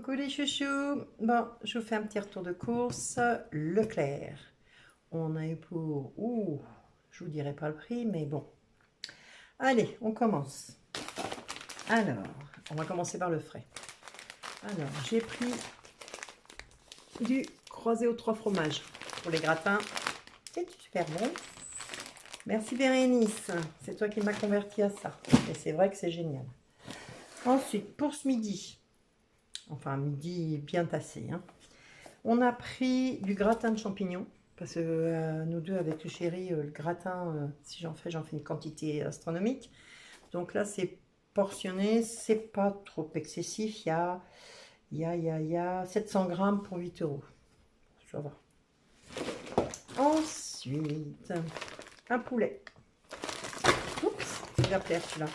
Coucou les chouchous. Bon, je vous fais un petit retour de course. Leclerc. On a eu pour... Ouh, je vous dirai pas le prix, mais bon. Allez, on commence. Alors, on va commencer par le frais. Alors, j'ai pris du croisé aux 3 fromages pour les gratins. C'est super bon. Merci Bérénice. C'est toi qui m'as converti à ça. Et c'est vrai que c'est génial. Ensuite, pour ce midi, enfin midi bien tassé, hein, on a pris du gratin de champignons. Parce que nous deux, avec le chéri, le gratin, si j'en fais une quantité astronomique. Donc là, c'est portionné, c'est pas trop excessif. Il y a 700 grammes pour 8 euros. Ça va. Ensuite, un poulet. Oups, il va plaire celui-là.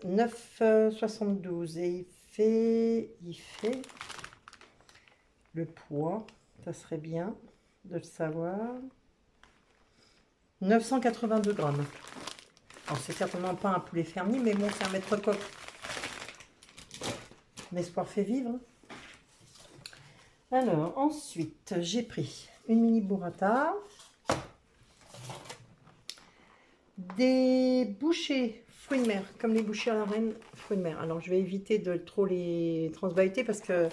9,72 et il fait le poids. Ça serait bien de le savoir. 982 grammes. Alors, c'est certainement pas un poulet fermier, mais bon, c'est un maître coq. L'espoir fait vivre. Alors, ensuite, j'ai pris une mini burrata, des bouchées fruits de mer, comme les bouchées à la reine fruits de mer. Alors, je vais éviter de trop les transvahuter parce que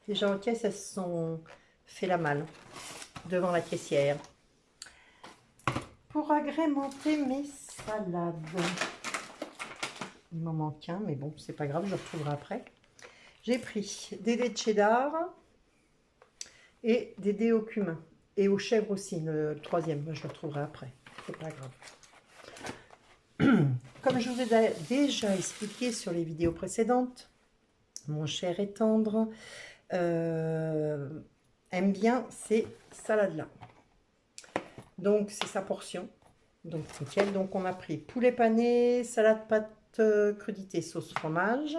déjà en caisse, elles se sont fait la malle devant la caissière. Pour agrémenter mes salades, il m'en manque un, mais bon, c'est pas grave, je le retrouverai après. J'ai pris des dés de cheddar et des dés au cumin. Et aux chèvres aussi, le troisième, je le retrouverai après. C'est pas grave. Comme je vous ai déjà expliqué sur les vidéos précédentes, mon cher et tendre aime bien ces salades-là. Donc, c'est sa portion. Donc, nickel. Donc, on a pris poulet pané, salade pâte crudité, sauce fromage.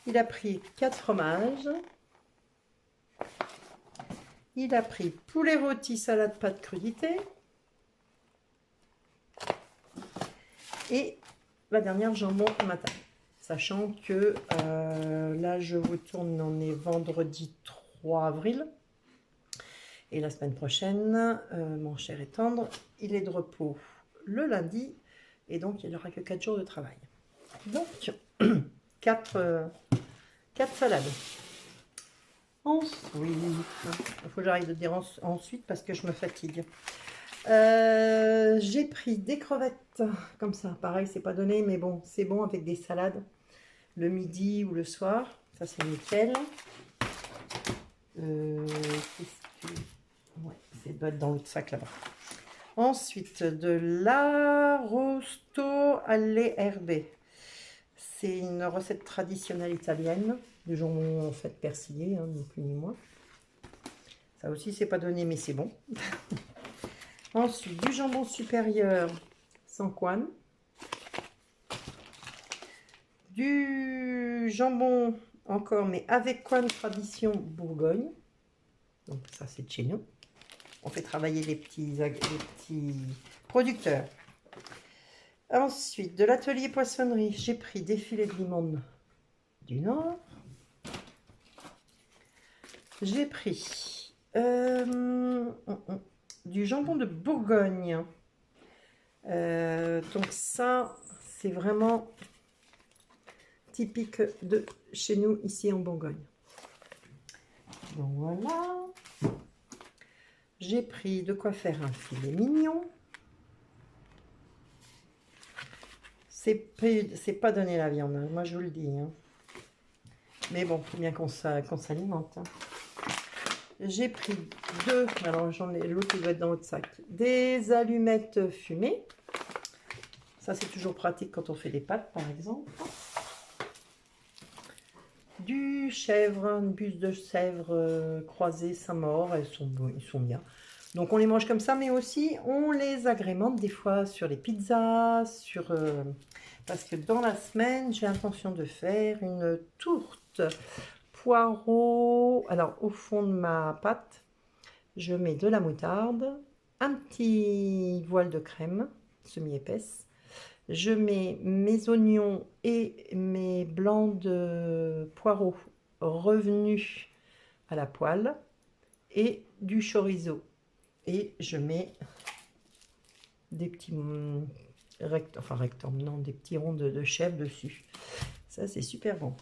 Il a pris 4 fromages. Il a pris poulet rôti, salade pâte crudité. Et la dernière, jambon matin. Sachant que là, je vous tourne, on est vendredi 3 avril. Et la semaine prochaine, mon cher et tendre, il est de repos le lundi. Et donc, il n'y aura que 4 jours de travail. Donc, 4 salades. Ensuite, il faut que j'arrête de dire ensuite parce que je me fatigue. J'ai pris des crevettes comme ça. Pareil, c'est pas donné, mais bon, c'est bon avec des salades le midi ou le soir. Ça, c'est nickel. Ouais, ça doit être dans l'autre sac là-bas. Ensuite, de l'arrosto alle herbe. C'est une recette traditionnelle italienne. Du jambon en fait persillé, hein, ni plus ni moins. Ça aussi, c'est pas donné, mais c'est bon. Ensuite, du jambon supérieur sans couenne. Du jambon encore, mais avec couenne tradition Bourgogne. Donc ça, c'est de chez nous. On fait travailler les petits producteurs. Ensuite, de l'atelier poissonnerie, j'ai pris des filets de limon du Nord. J'ai pris du jambon de Bourgogne. Donc ça, c'est vraiment typique de chez nous, ici en Bourgogne. Donc voilà. J'ai pris de quoi faire un filet mignon. C'est pas donné la viande, hein. Moi je vous le dis. Hein. Mais bon, il faut bien qu'on s'alimente. Hein. J'ai pris alors j'en ai l'autre qui doit être dans l'autre sac. Des allumettes fumées. Ça c'est toujours pratique quand on fait des pâtes par exemple. Du chèvre, une buse de chèvre croisée Saint-Maur, ils sont bien. Donc on les mange comme ça, mais aussi on les agrémente des fois sur les pizzas, parce que dans la semaine, j'ai l'intention de faire une tourte poireau. Alors au fond de ma pâte, je mets de la moutarde, un petit voile de crème semi-épaisse. Je mets mes oignons et mes blancs de poireaux revenus à la poêle et du chorizo. Et je mets des petits rectangles, non, des petits ronds de chèvre dessus. Ça, c'est super bon.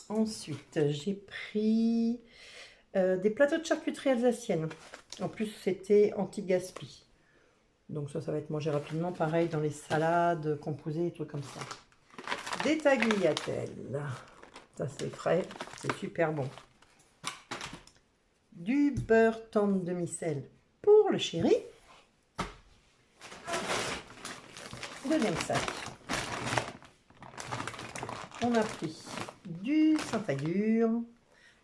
Ensuite, j'ai pris des plateaux de charcuterie alsacienne. En plus, c'était anti-gaspi. Donc ça va être mangé rapidement. Pareil, dans les salades composées, des trucs comme ça. Des tagliatelles. Ça, c'est frais. C'est super bon. Du beurre tendre demi-sel pour le chéri. Deuxième sac. On a pris du Saint-Agur.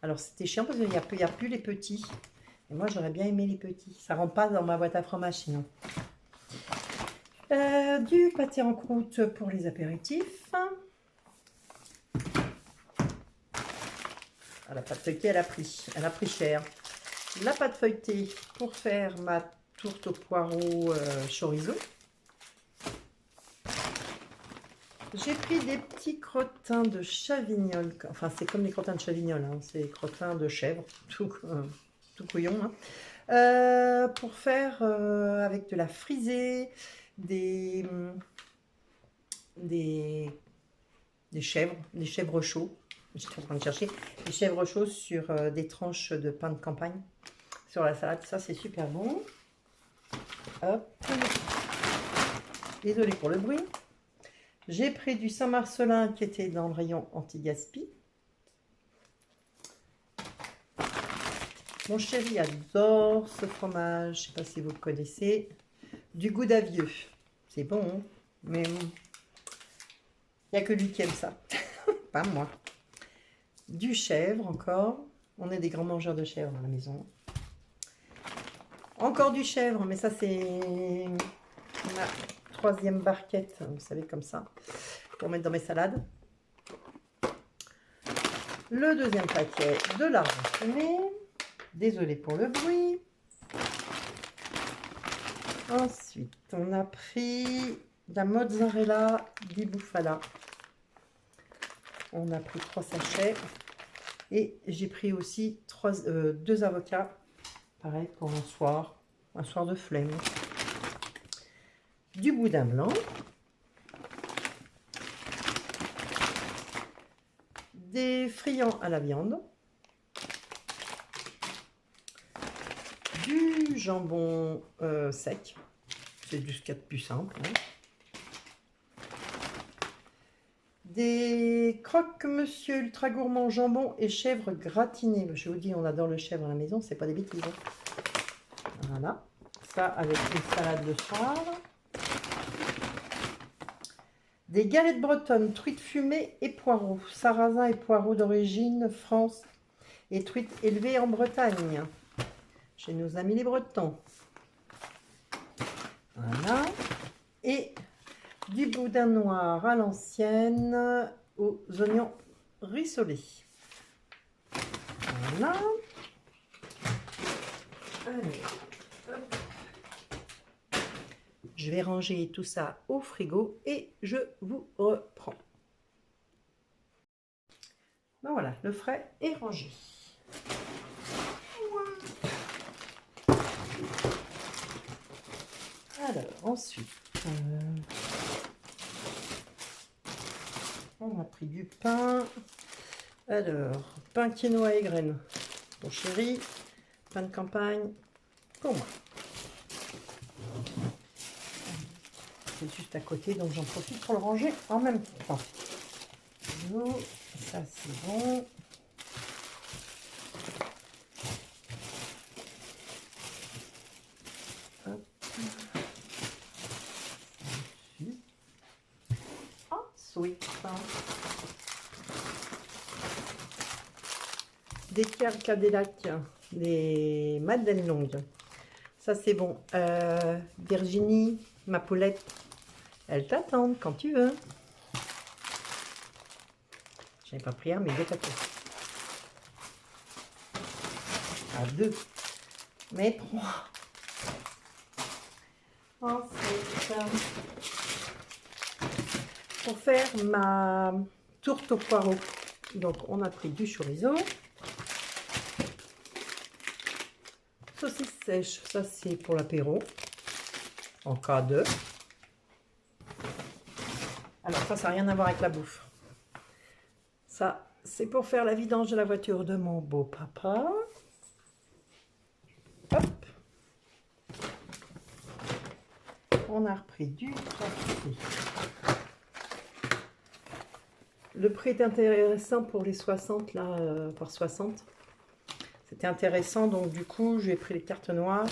Alors c'était chiant parce qu'il n'y a plus les petits. Et moi j'aurais bien aimé les petits. Ça ne rentre pas dans ma boîte à fromage sinon. Du pâté en croûte pour les apéritifs. Ah, la pâte feuilletée elle a pris cher. La pâte feuilletée pour faire ma tourte au poireau chorizo. J'ai pris des petits crottins de chavignol. Enfin, c'est comme les crottins de chavignol, hein. C'est crottins de chèvre, tout couillon. Hein. Pour faire avec de la frisée, des chèvres chauds. J'étais en train de chercher des chèvres chauds sur des tranches de pain de campagne sur la salade. Ça, c'est super bon. Hop. Désolée pour le bruit. J'ai pris du Saint-Marcelin qui était dans le rayon anti-gaspi. Mon chéri adore ce fromage, je ne sais pas si vous le connaissez. Du Goudavieux. C'est bon, hein, mais il n'y a que lui qui aime ça. Pas moi. Du chèvre encore. On est des grands mangeurs de chèvre dans la maison. Encore du chèvre, mais ça c'est ma troisième barquette, vous savez, comme ça, pour mettre dans mes salades. Le deuxième paquet de lardons fumés. Désolée pour le bruit. Ensuite, on a pris de la mozzarella di bufala. On a pris 3 sachets. Et j'ai pris aussi 2 avocats. Pareil pour un soir de flemme. Du boudin blanc. Des friands à la viande. Du jambon sec. C'est du ce qu'il y a de plus simple. Hein. Des croque-monsieur ultra gourmand jambon et chèvre gratiné. Je vous dis, on adore le chèvre à la maison, c'est pas des bêtises. Voilà. Ça avec une salade de soir. Des galettes bretonnes, truites fumées et poireaux. Sarrasin et poireaux d'origine France et truites élevées en Bretagne. Chez nos amis les Bretons. Voilà. Et du boudin noir à l'ancienne aux oignons rissolés. Voilà. Allez. Je vais ranger tout ça au frigo et je vous reprends. Ben voilà, le frais est rangé. Alors, ensuite, on a pris du pain. Alors, pain quinoa et graines pour chéri, pain de campagne pour moi. C'est juste à côté, donc j'en profite pour le ranger en même temps. Ça c'est bon. Ensuite, des pierres Cadillac, des madeleines longues. Ça c'est bon. Virginie, ma poulette, elle t'attend quand tu veux. Je n'ai pas pris un, mais deux paquets. À 2. Mais 3. Ensuite, pour faire ma tourte au poireau. Donc, on a pris du chorizo. Saucisse sèche, ça c'est pour l'apéro, en cas de. Alors ça n'a rien à voir avec la bouffe. Ça, c'est pour faire la vidange de la voiture de mon beau papa. Hop. On a repris du café. Le prix est intéressant pour les 60, là, par 60. C'était intéressant, donc du coup, j'ai pris les cartes noires.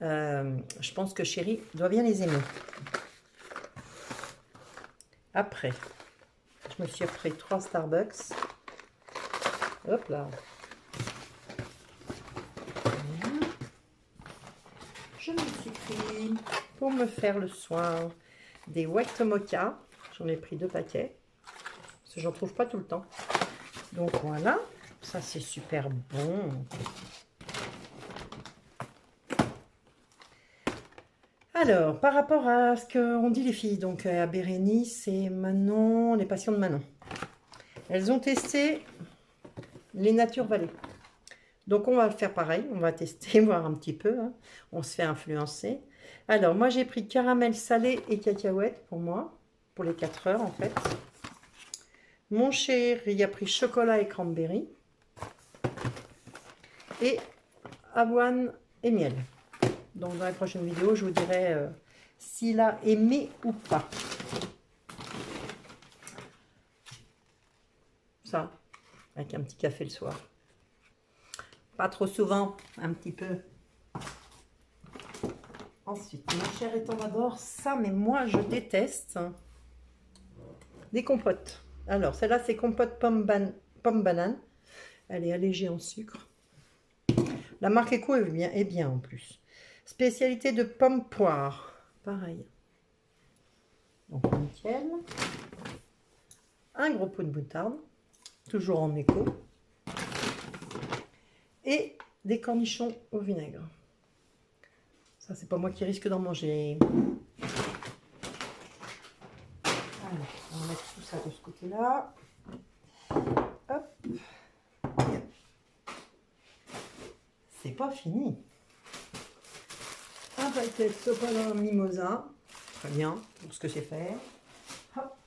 Je pense que Chéri doit bien les aimer. Après, je me suis pris 3 Starbucks. Hop là. Je me suis pris, pour me faire le soir, des White Mocha. J'en ai pris 2 paquets. Parce que j'en trouve pas tout le temps. Donc voilà. Ça, c'est super bon. Alors, par rapport à ce qu'ont dit les filles, donc à Bérénice et Manon, les patients de Manon. Elles ont testé les Nature Valley. Donc, on va faire pareil. On va tester, voir un petit peu. Hein. On se fait influencer. Alors, moi, j'ai pris caramel salé et cacahuètes pour moi. Pour les 4 heures, en fait. Mon chéri a pris chocolat et cranberry. Et avoine et miel. Donc dans la prochaine vidéo, je vous dirai s'il a aimé ou pas. Ça, avec un petit café le soir. Pas trop souvent, un petit peu. Ensuite, ma chère étant d'abord ça, mais moi je déteste des compotes. Alors, celle-là, c'est compote pomme banane. Elle est allégée en sucre. La marque Eco est bien en plus. Spécialité de pomme poire. Pareil. Donc nickel. Un gros pot de moutarde. Toujours en éco. Et des cornichons au vinaigre. Ça, c'est pas moi qui risque d'en manger. Alors, on va mettre tout ça de ce côté-là. Hop. C'est pas fini. Un paquet de sopalin mimosa. Très bien, pour ce que c'est faire. Hop.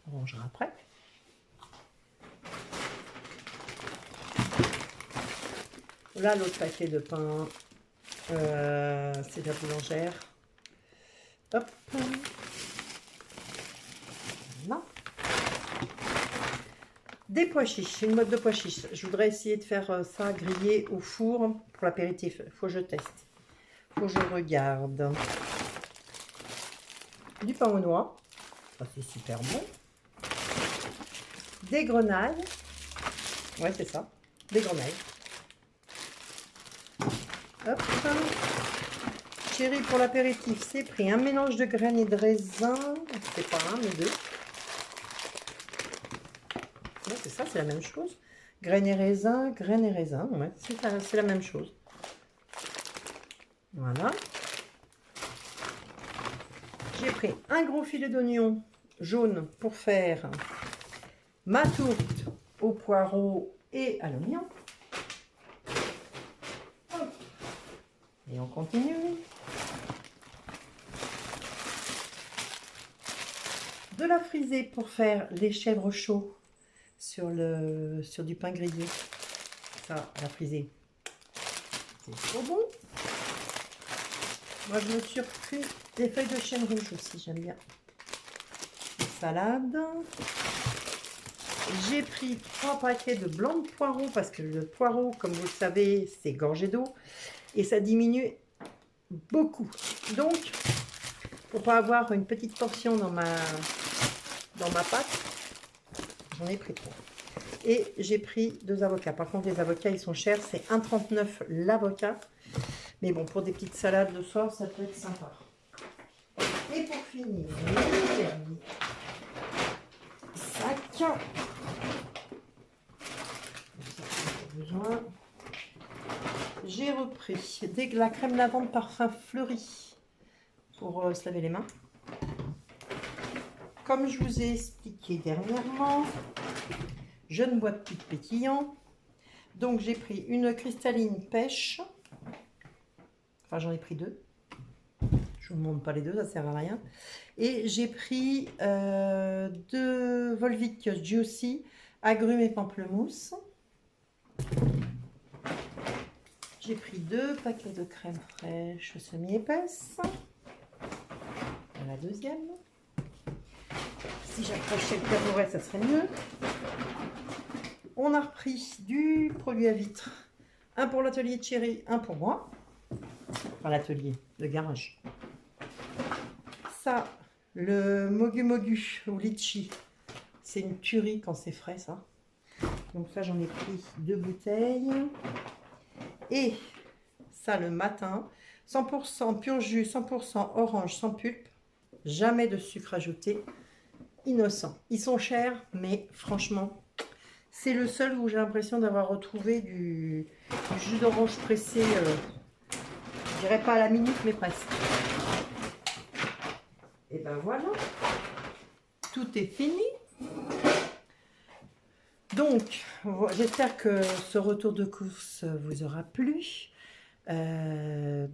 On rangera après. Là, l'autre paquet de pain, c'est de la boulangère. Hop. Voilà. Des pois chiches, une mode de pois chiches. Je voudrais essayer de faire ça grillé au four pour l'apéritif. Il faut que je teste. Il faut que je regarde. Du pain aux noix. Ça, c'est super bon. Des grenailles. Ouais, c'est ça. Des grenailles. Hop. Chéri, pour l'apéritif, c'est pris un mélange de graines et de raisin. C'est pas un, mais 2. Ouais, c'est ça, c'est la même chose. Graines et raisin, ouais, c'est la même chose. Voilà. J'ai pris un gros filet d'oignon jaune pour faire ma tourte au poireau et à l'oignon. Et on continue. De la frisée pour faire les chèvres chauds sur du pain grillé. Ça, la frisée, c'est trop bon. Moi, je me suis repris des feuilles de chêne rouge aussi, j'aime bien. Salade. J'ai pris 3 paquets de blanc de poireau parce que le poireau, comme vous le savez, c'est gorgé d'eau et ça diminue beaucoup. Donc, pour pas avoir une petite portion dans ma pâte, j'en ai pris 3. Et j'ai pris 2 avocats. Par contre, les avocats, ils sont chers. C'est 1,39 l'avocat. Mais bon, pour des petites salades le soir, ça peut être sympa. Et pour finir, le dernier sac. J'ai repris la crème lavande parfum fleuri pour se laver les mains. comme je vous ai expliqué dernièrement, je ne bois plus de pétillant. Donc j'ai pris une cristalline pêche. Enfin, j'en ai pris 2. Je ne vous montre pas les 2, ça sert à rien. Et j'ai pris 2 Volvic Juicy, agrumes et pamplemousse. J'ai pris 2 paquets de crème fraîche semi-épaisse. La deuxième. Si j'approchais le tabouret, ça serait mieux. On a repris du produit à vitre. Un pour l'atelier de Chéri, un pour moi. Enfin, l'atelier, le garage. Ça, le Mogu Mogu ou litchi, c'est une tuerie quand c'est frais, ça. Donc ça, j'en ai pris 2 bouteilles. Et ça, le matin, 100% pur jus, 100% orange, sans pulpe. Jamais de sucre ajouté. Innocent. Ils sont chers, mais franchement, c'est le seul où j'ai l'impression d'avoir retrouvé du jus d'orange pressé, je dirais pas à la minute, mais presque. Et ben voilà, tout est fini. Donc, j'espère que ce retour de course vous aura plu. Là,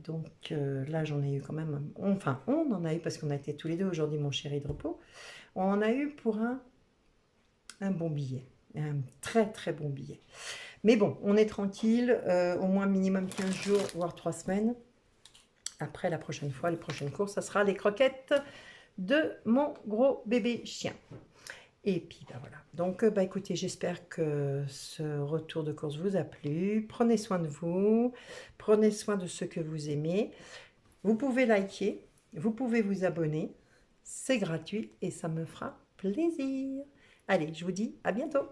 j'en ai eu quand même, enfin, on en a eu parce qu'on a été tous les deux aujourd'hui, mon chéri de repos. On en a eu pour un bon billet, un très très bon billet. Mais bon, on est tranquille, au moins minimum 15 jours, voire 3 semaines. Après, la prochaine fois, les prochaines courses, ça sera les croquettes de mon gros bébé chien. Et puis, ben voilà. Donc, écoutez, j'espère que ce retour de course vous a plu. Prenez soin de vous. Prenez soin de ceux que vous aimez. Vous pouvez liker. Vous pouvez vous abonner. C'est gratuit et ça me fera plaisir. Allez, je vous dis à bientôt.